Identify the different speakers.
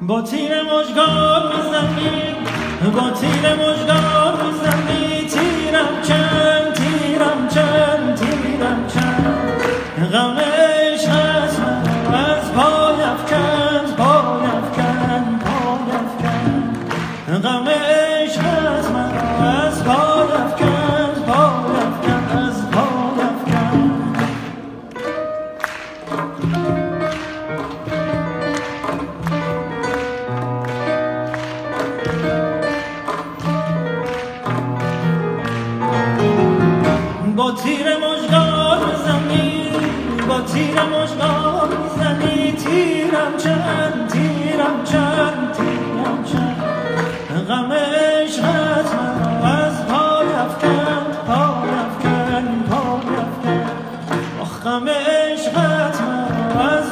Speaker 1: با تیر مژگان میزنی، با تیر مژگان میزنی، تیرم چند، تیرم چند، تیرم چند، غم عشقت مرا از پای افکند، پای افکند، پای افکند، غم عشقت مرا از پای افکند، پای افکند، از پای افکند. با تیر مژگان میزنی، با تیر مژگان میزنی، تیرم چند، تیرم چند، تیرم چند، غم عشقت مرا از پای افکند، پای افکند، پای افکند، غم عشقت مرا از